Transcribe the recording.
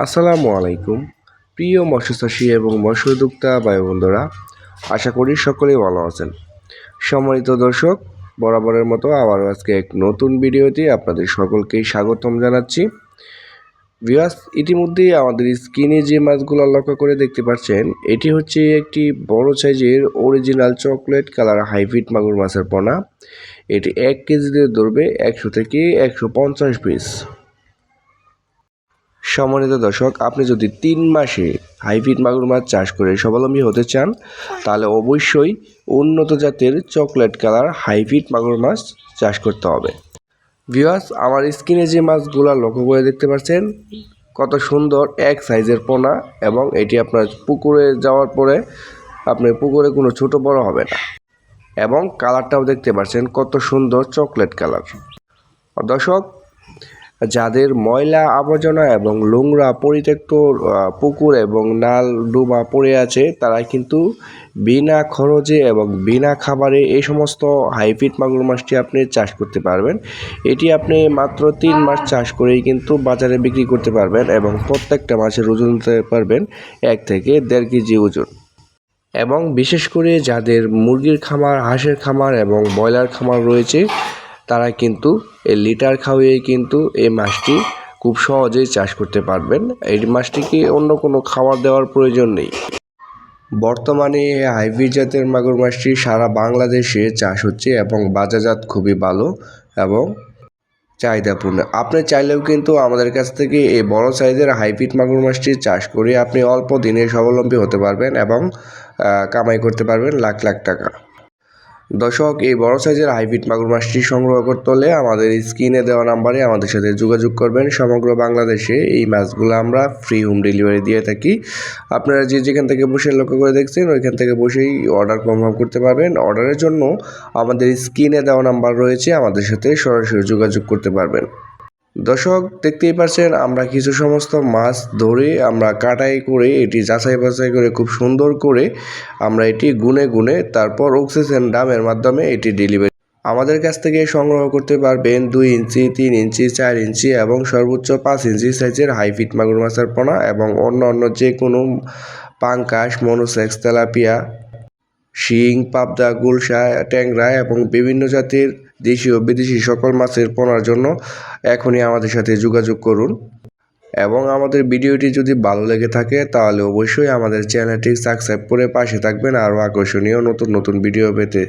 আসসালামু আলাইকুম প্রিয় মৎস্যচাষী এবং মৎস্য উদ্যোক্তা ভাই বন্ধুরা, আশা করি সকলেই ভালো আছেন। সম্মানিত দর্শক, বরাবরের মতো আবারও আজকে এক নতুন ভিডিওতে আপনাদের সকলকেই স্বাগতম জানাচ্ছি। ভিউয়ার্স, ইতিমধ্যেই আমাদের স্ক্রিনে যে মাছগুলো লক্ষ্য করে দেখতে পাচ্ছেন, এটি হচ্ছে একটি বড় সাইজের অরিজিনাল চকলেট কালার হাইব্রিড মাগুর মাছের পোনা। এটি 1 কেজিতে ধরবে 100 থেকে 150 পিস। সম্মানিত দর্শক, আপনি যদি 3 মাসে হাইব্রিড মাগুর মাছ চাষ করে স্বাবলম্বী হতে চান, তাহলে অবশ্যই উন্নত জাতের চকলেট কালার হাইব্রিড মাগুর মাছ চাষ করতে হবে। ভিউয়ার্স, আমার স্ক্রিনে যে মাছগুলো লক্ষ্য করে দেখতে পাচ্ছেন, কত সুন্দর এক সাইজের পোনা, এবং এটি আপনার পুকুরে যাওয়ার পরে আপনার পুকুরে কোনো ছোট বড় হবে না, এবং কালারটাও দেখতে পাচ্ছেন কত সুন্দর চকলেট কালার। দর্শক, যাদের ময়লা আবর্জনা এবং নোংরা পরিত্যক্ত পুকুর এবং নাল ডোবা পড়ে আছে, তারা কিন্তু বিনা খরচে এবং বিনা খাবারে এই সমস্ত হাইব্রিড মাগুর মাছটি আপনি চাষ করতে পারবেন। এটি আপনি মাত্র 3 মাস চাষ করেই কিন্তু বাজারে বিক্রি করতে পারবেন, এবং প্রত্যেকটা মাছের ওজন দিতে পারবেন 1 থেকে 1.5 কেজি ওজন। এবং বিশেষ করে যাদের মুরগির খামার, হাঁসের খামার এবং ব্রয়লার খামার রয়েছে, তারা কিন্তু এই লিটার খাওয়িয়ে কিন্তু এই মাছটি খুব সহজেই চাষ করতে পারবেন। এই মাছটিকে অন্য কোনো খাবার দেওয়ার প্রয়োজন নেই। বর্তমানে হাইব্রিড জাতের মাগুর মাছটি সারা বাংলাদেশে চাষ হচ্ছে এবং বাজারজাত খুবই ভালো এবং চাহিদাপূর্ণ। আপনি চাইলেও কিন্তু আমাদের কাছ থেকে এই বড় সাইজের হাইব্রিড মাগুর মাছটি চাষ করে আপনি অল্প দিনে স্বাবলম্বী হতে পারবেন এবং কামাই করতে পারবেন লাখ লাখ টাকা। দর্শক, এই বড় সাইজের হাইব্রিড মাগুর মাছটি সংগ্রহ করতে হলে আমাদের স্ক্রিনে দেওয়া নাম্বারে আমাদের সাথে যোগাযোগ করবেন। সমগ্র বাংলাদেশে এই মাছগুলো আমরা ফ্রি হোম ডেলিভারি দিয়ে থাকি। আপনারা যেখান থেকে বসে লক্ষ্য করে দেখছেন, ওইখান থেকে বসেই অর্ডার কনফার্ম করতে পারবেন। অর্ডারের জন্য আমাদের স্ক্রিনে দেওয়া নাম্বার রয়েছে, আমাদের সাথে সরাসরি যোগাযোগ করতে পারবেন। দর্শক, দেখতেই পাচ্ছেন আমরা কিছু সমস্ত মাছ ধরে আমরা কাটাই করে এটি যাচাই বাছাই করে খুব সুন্দর করে আমরা এটি গুনে গুনে তারপর অক্সিজেন ড্রামের মাধ্যমে এটি ডেলিভারি। আমাদের কাছ থেকে সংগ্রহ করতে পারবেন 2 ইঞ্চি, 3 ইঞ্চি, 4 ইঞ্চি এবং সর্বোচ্চ 5 ইঞ্চি সাইজের হাইব্রিড মাগুর মাছের পোনা, এবং অন্য যে কোনো পাঙ্কাশ, মনোসেক্স, তেলাপিয়া, শিং, পাবদা, গুলশা, ট্যাংরা এবং বিভিন্ন জাতের দেশি ও বিদেশি সকল মাছের পোনার জন্য এখনই আমাদের সাথে যোগাযোগ করুন। এবং আমাদের ভিডিওটি যদি ভালো লেগে থাকে, তাহলে অবশ্যই আমাদের চ্যানেলটি সাবস্ক্রাইব করে পাশে থাকবেন আরও আকর্ষণীয় নতুন ভিডিও পেতে।